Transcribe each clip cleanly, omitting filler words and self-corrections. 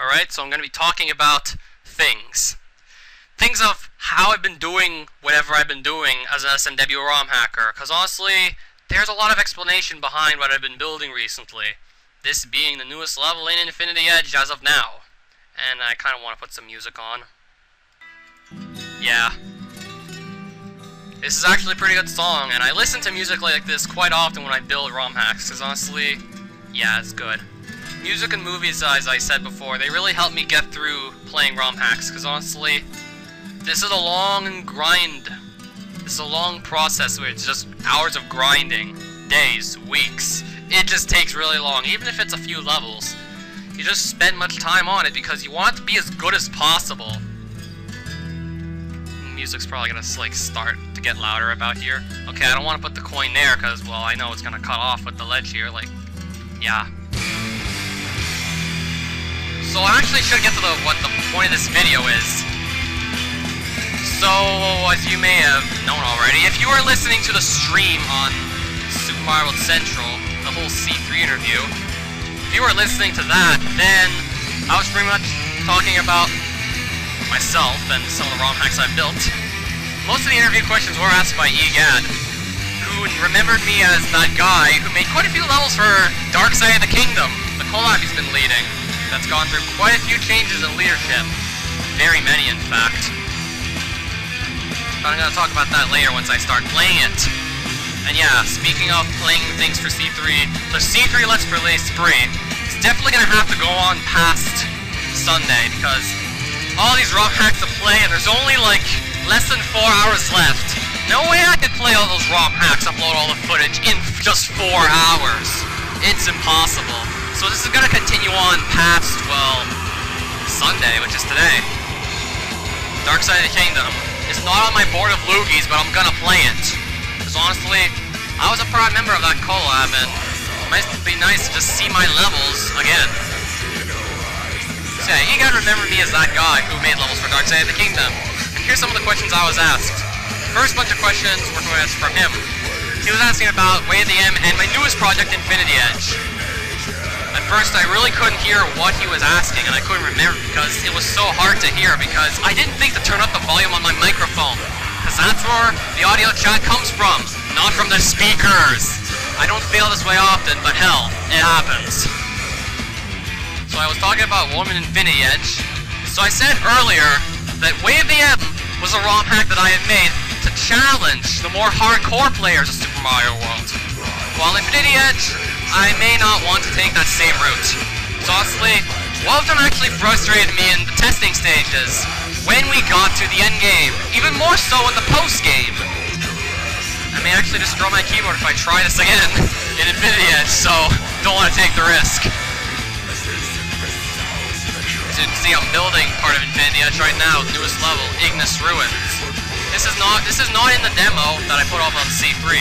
Alright, so I'm going to be talking about things. Things of how I've been doing whatever I've been doing as an SMW ROM hacker, because honestly, there's a lot of explanation behind what I've been building recently. This being the newest level in Infinity Edge as of now. And I kind of want to put some music on. Yeah. This is actually a pretty good song, and I listen to music like this quite often when I build ROM hacks, because honestly, yeah, it's good. Music and movies, as I said before, they really help me get through playing ROM hacks, because honestly, this is a long grind. This is a long process where it's just hours of grinding, days, weeks. It just takes really long, even if it's a few levels. You just spend much time on it because you want it to be as good as possible. Music's probably gonna like start to get louder about here. Okay, I don't want to put the coin there because, well, I know it's gonna cut off with the ledge here. Like, yeah. So I actually should get to what the point of this video is. So, as you may have known already, if you are listening to the stream on SMWCentral, the whole C3 interview, if you were listening to that, then I was pretty much talking about myself and some of the ROM hacks I've built. Most of the interview questions were asked by EGAD, who remembered me as that guy who made quite a few levels for Dark Side of the Kingdom, the collab he's been leading. That's gone through quite a few changes in leadership. Very many, in fact. But I'm gonna talk about that later once I start playing it. And yeah, speaking of playing things for C3, the C3 Let's Play spree is definitely gonna have to go on past Sunday, because all these ROM hacks to play, and there's only like less than 4 hours left. No way I could play all those ROM hacks, upload all the footage in just 4 hours. It's impossible. So this is gonna continue on past, well, Sunday, which is today. Dark Side of the Kingdom. It's not on my board of loogies, but I'm gonna play it. Because honestly, I was a proud member of that collab, and it might be nice to just see my levels again. So yeah, you gotta remember me as that guy who made levels for Dark Side of the Kingdom. And here's some of the questions I was asked. First bunch of questions were from him. He was asking about Way of the M and my newest project, Infinity Edge. At first, I really couldn't hear what he was asking, and I couldn't remember because it was so hard to hear, because I didn't think to turn up the volume on my microphone, because that's where the audio chat comes from, not from the speakers. I don't feel this way often, but hell, it happens. So I was talking about Woman Infinity Edge. So I said earlier that Way of the M was a ROM hack that I had made to challenge the more hardcore players of Super Mario World. While Infinity Edge, I may not want to take that same route. So honestly, one of them actually frustrated me in the testing stages when we got to the end game, even more so in the post game. I may actually destroy my keyboard if I try this again in Infinity Edge, so don't want to take the risk. As you can see, I'm building part of Infinity Edge right now, the newest level, Ignis Ruins. This is not in the demo that I put up on C3,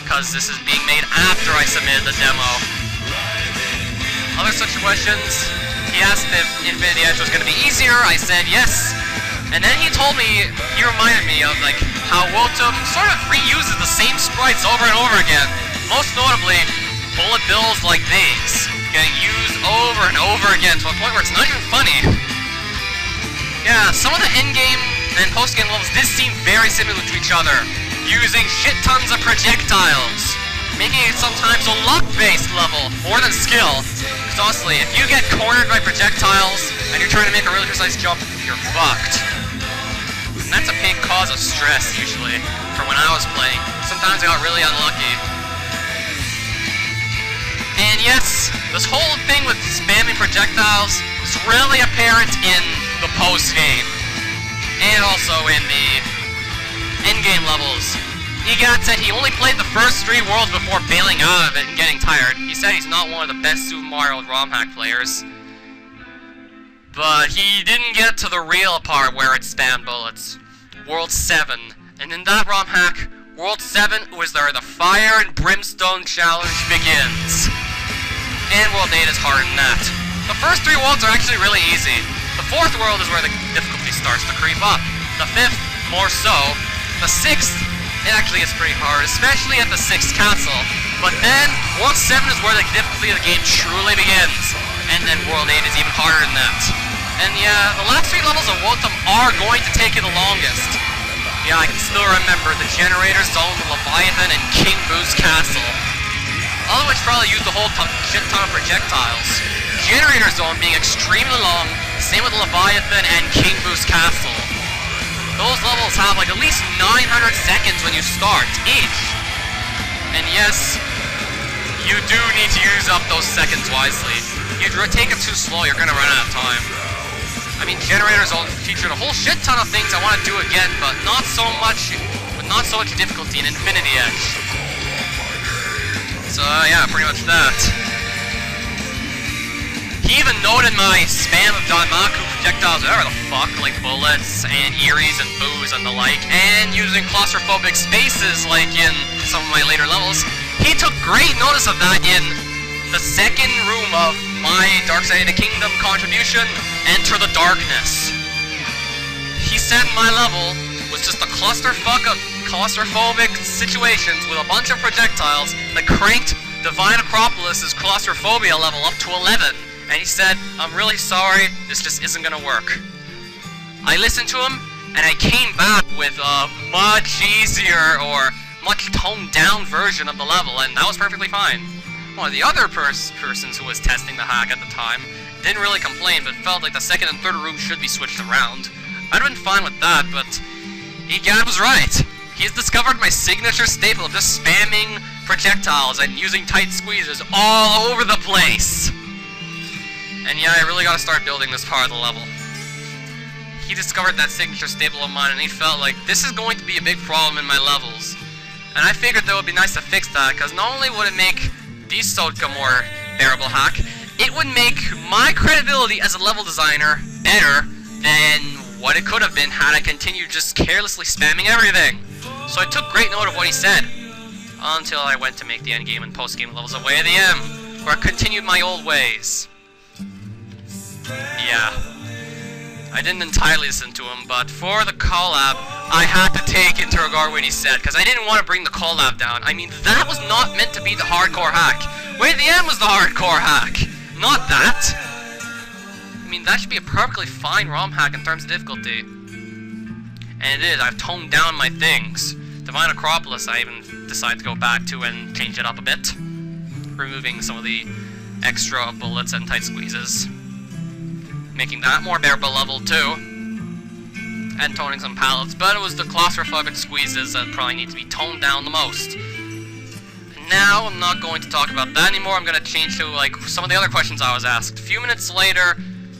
because this is being made after I submitted the demo. Other such questions, he asked if Infinity Edge was going to be easier. I said yes, and then he told me, he reminded me of like how Wotum sort of reuses the same sprites over and over again. Most notably, bullet bills like these, getting used over and over again to a point where it's not even funny. Yeah, some of the in-game and post-game levels did seem very similar to each other, using shit tons of projectiles, making it sometimes a luck-based level more than skill. Because honestly, if you get cornered by projectiles and you're trying to make a really precise jump, you're fucked. And that's a big cause of stress, usually, for when I was playing. Sometimes I got really unlucky. And yes, this whole thing with spamming projectiles is really apparent in the post-game, and also in the in-game levels. EGAD said he only played the first 3 worlds before bailing out of it and getting tired. He said he's not one of the best Super Mario ROM hack players, but he didn't get to the real part where it spammed bullets. World 7. And in that ROM hack, World 7 was where the Fire and Brimstone challenge begins. And World 8 is harder than that. The first 3 worlds are actually really easy. The 4th world is where the difficulty starts to creep up. The 5th, more so. The 6th, it actually gets pretty hard, especially at the 6th castle. But then, World 7 is where the difficulty of the game truly begins. And then World 8 is even harder than that. And yeah, the last 3 levels of Wotum are going to take you the longest. Yeah, I can still remember the Generator Zone, the Leviathan, and King Boo's Castle. All of which probably used a whole shit ton of projectiles. Generator Zone being extremely long, same with Leviathan and King Boo's Castle. Those levels have like at least 900 seconds when you start, each. And yes, you do need to use up those seconds wisely. If you take it too slow, you're gonna run out of time. I mean, Generator Zone featured a whole shit ton of things I want to do again, but not so much difficulty in Infinity Edge. So yeah, pretty much that. He even noted my spam of Danmaku projectiles, whatever the fuck, like bullets and Eries and boos and the like, and using claustrophobic spaces like in some of my later levels. He took great notice of that in the second room of my Dark Side of the Kingdom contribution, Enter the Darkness. He said my level was just a claustrophobic situations with a bunch of projectiles that cranked Divine Acropolis' claustrophobia level up to 11. And he said, I'm really sorry, this just isn't gonna work. I listened to him, and I came back with a much easier or much toned down version of the level, and that was perfectly fine. One of the other persons who was testing the hack at the time didn't really complain, but felt like the second and third room should be switched around. I'd have been fine with that, but Egad was right. He's discovered my signature staple of just spamming projectiles and using tight squeezes all over the place. And yeah, I really gotta start building this part of the level. He discovered that signature staple of mine, and he felt like this is going to be a big problem in my levels. And I figured that it would be nice to fix that, because not only would it make the Sotka more bearable hack, it would make my credibility as a level designer better than what it could have been had I continued just carelessly spamming everything. So I took great note of what he said, until I went to make the endgame and postgame levels of Way of the M, where I continued my old ways. Yeah. I didn't entirely listen to him, but for the collab, I had to take into regard what he said, because I didn't want to bring the collab down. I mean, that was not meant to be the hardcore hack. Way of the M was the hardcore hack, not that. I mean, that should be a perfectly fine ROM hack in terms of difficulty. And it is, I've toned down my things. Divine Acropolis, I even decided to go back to and change it up a bit, removing some of the extra bullets and tight squeezes, making that more bearable level too, and toning some pallets, but it was the claustrophobic squeezes that probably need to be toned down the most. And now, I'm not going to talk about that anymore. I'm going to change to like some of the other questions I was asked. A few minutes later,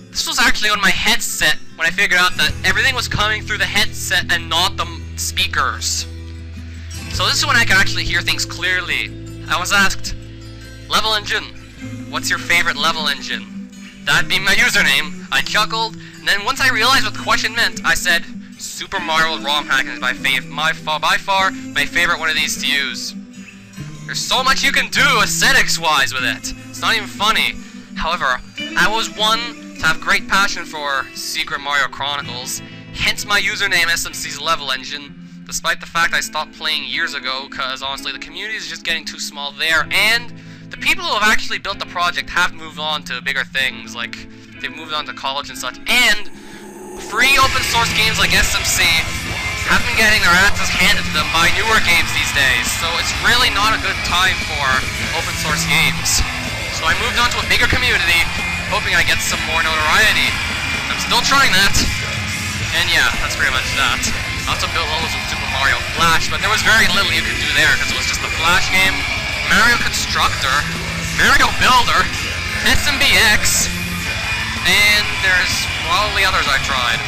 this was actually on my headset when I figured out that everything was coming through the headset and not the speakers. So this is when I can actually hear things clearly. I was asked, level engine, what's your favorite level engine? That'd be my username. I chuckled, and then once I realized what the question meant, I said, Super Mario ROM hack is by far my favorite one of these to use. There's so much you can do aesthetics-wise with it. It's not even funny. However, I was one to have great passion for Secret Mario Chronicles, hence my username SMC's level engine, despite the fact I stopped playing years ago, because honestly the community is just getting too small there, and the people who have actually built the project have moved on to bigger things, like they've moved on to college and such, and free open source games like SMC have been getting their asses handed to them by newer games these days, so it's really not a good time for open source games. So I moved on to a bigger community, hoping I get some more notoriety. I'm still trying that, and yeah, that's pretty much that. I also built levels with Super Mario Flash, but there was very little you could do there, because it was just a Flash game, Mario Constructor, Mario Builder, SMBX, and there's probably others I tried.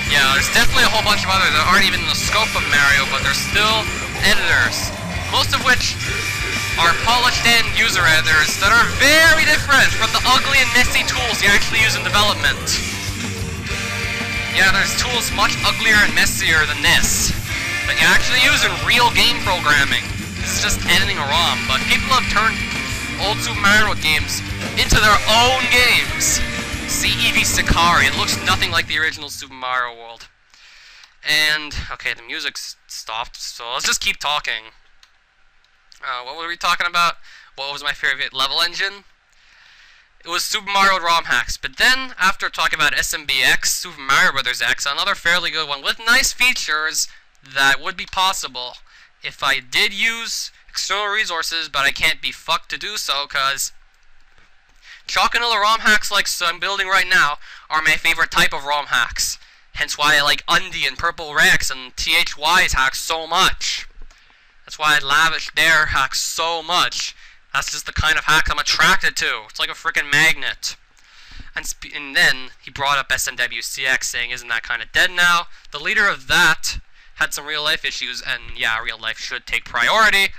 Yeah, there's definitely a whole bunch of others that aren't even in the scope of Mario, but they're still editors, most of which are polished and user editors that are very different from the ugly and messy tools you actually use in development. Yeah, there's tools much uglier and messier than this that you actually use in real game programming. It's just editing a ROM, but people have turned old Super Mario games into their own games. See Eevee Sakari, it looks nothing like the original Super Mario World. And, okay, the music's stopped, so let's just keep talking. What were we talking about? What was my favorite level engine? it was Super Mario ROM hacks. But then, after talking about SMBX, Super Mario Bros. X, another fairly good one with nice features that would be possible if I did use external resources, but I can't be fucked to do so, because Chocanilla ROM hacks like I'm building right now are my favorite type of ROM hacks. Hence why I like Undy and Purple Rex and THY's hacks so much. That's why I lavish their hacks so much. That's just the kind of hack I'm attracted to. It's like a freaking magnet. And then he brought up SMWCX, saying, isn't that kind of dead now? The leader of that had some real life issues, and yeah, real life should take priority.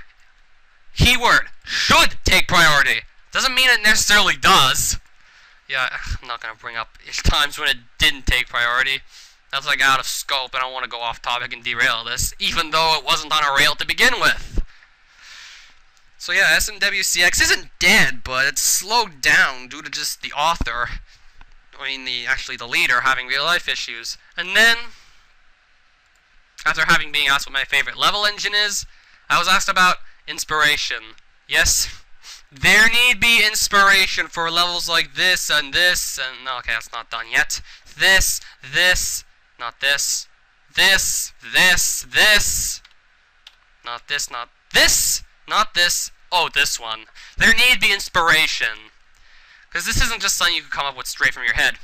Keyword, should take priority. Doesn't mean it necessarily does. Yeah, I'm not going to bring up times when it didn't take priority. That's like out of scope, and I don't want to go off topic and derail this, even though it wasn't on a rail to begin with. So yeah, SMWCX isn't dead, but it's slowed down due to just the author, actually the leader, having real life issues. And then, after having been asked what my favorite level engine is, I was asked about inspiration. Yes, there need be inspiration for levels like this, and no, okay, that's not done yet. This, not this, not this, oh, this one. There need be inspiration. Because this isn't just something you can come up with straight from your head.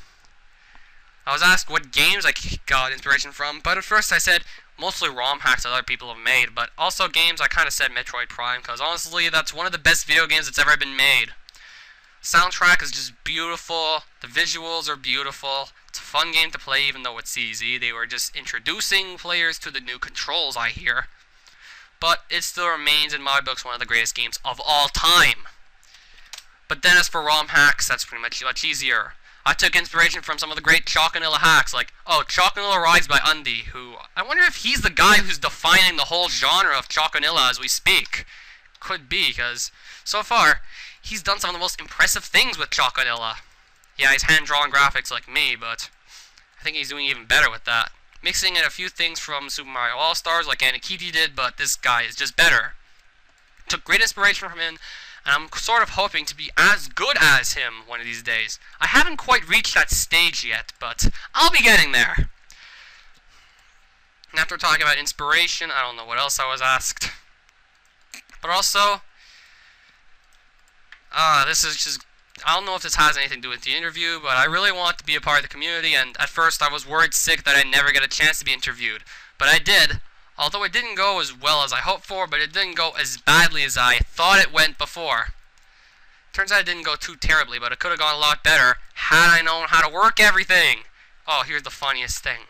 I was asked what games I got inspiration from, but at first I said mostly ROM hacks that other people have made, but also games I kind of said Metroid Prime, because honestly, that's one of the best video games that's ever been made. Soundtrack is just beautiful, the visuals are beautiful, it's a fun game to play even though it's easy. They were just introducing players to the new controls, I hear. But it still remains in my books one of the greatest games of all time. But then as for ROM hacks, that's pretty much easier. I took inspiration from some of the great Chocanilla hacks, like, Chocanilla Rides by Undy, who, I wonder if he's the guy who's defining the whole genre of Chocanilla as we speak. Could be, because so far, he's done some of the most impressive things with Chocanilla. Yeah, he's hand-drawn graphics like me, but I think he's doing even better with that. Mixing in a few things from Super Mario All-Stars like Anikiti did, but this guy is just better. Took great inspiration from him, and I'm sort of hoping to be as good as him one of these days. I haven't quite reached that stage yet, but I'll be getting there. And after talking about inspiration, I don't know what else I was asked. But also, this is just, I don't know if this has anything to do with the interview, but I really want to be a part of the community, and at first I was worried sick that I'd never get a chance to be interviewed. But I did. Although it didn't go as well as I hoped for, but it didn't go as badly as I thought it went before. Turns out it didn't go too terribly, but it could have gone a lot better had I known how to work everything. Oh, here's the funniest thing.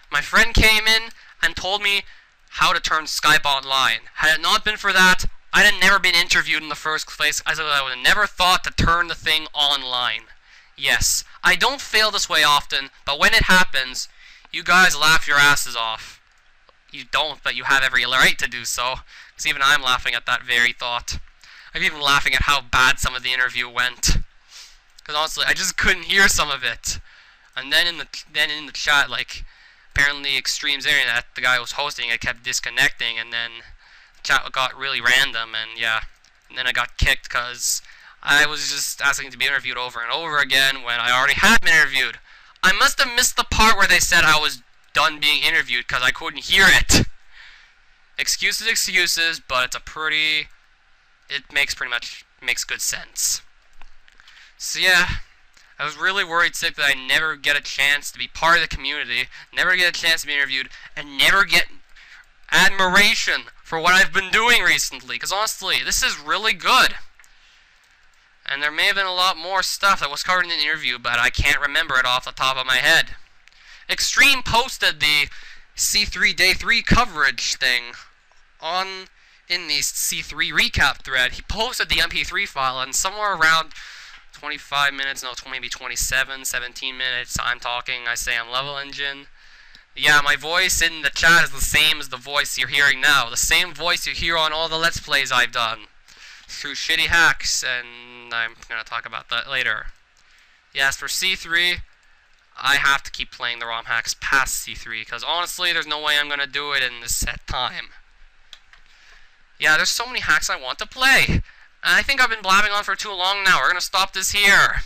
My friend came in and told me how to turn Skype online. Had it not been for that, I'd have never been interviewed in the first place, as I would have never thought to turn the thing online. Yes, I don't fail this way often, but when it happens, you guys laugh your asses off. You don't, but you have every right to do so, because even I'm laughing at that very thought. I'm even laughing at how bad some of the interview went. Because honestly, I just couldn't hear some of it. And then in the chat, like, apparently Extreme's internet, the guy who was hosting it, kept disconnecting, and then the chat got really random, and yeah. And then I got kicked because I was just asking to be interviewed over and over again when I already had been interviewed. I must have missed the part where they said I was done being interviewed because I couldn't hear it. Excuses, but it makes good sense. So yeah, I was really worried sick that I never get a chance to be part of the community, never get a chance to be interviewed, and never get admiration for what I've been doing recently, because honestly, this is really good. And there may have been a lot more stuff that was covered in the interview, but I can't remember it off the top of my head. Extreme posted the C3 Day 3 coverage thing in the C3 recap thread. He posted the MP3 file, and somewhere around 25 minutes, no, maybe 27, 17 minutes, I'm talking, I say I'm Level Engine. Yeah, my voice in the chat is the same as the voice you're hearing now. The same voice you hear on all the Let's Plays I've done. Through shitty hacks, and I'm going to talk about that later. Yeah, as for C3, I have to keep playing the ROM hacks past C3, because honestly, there's no way I'm going to do it in this set time. Yeah, there's so many hacks I want to play. And I think I've been blabbing on for too long now. We're going to stop this here.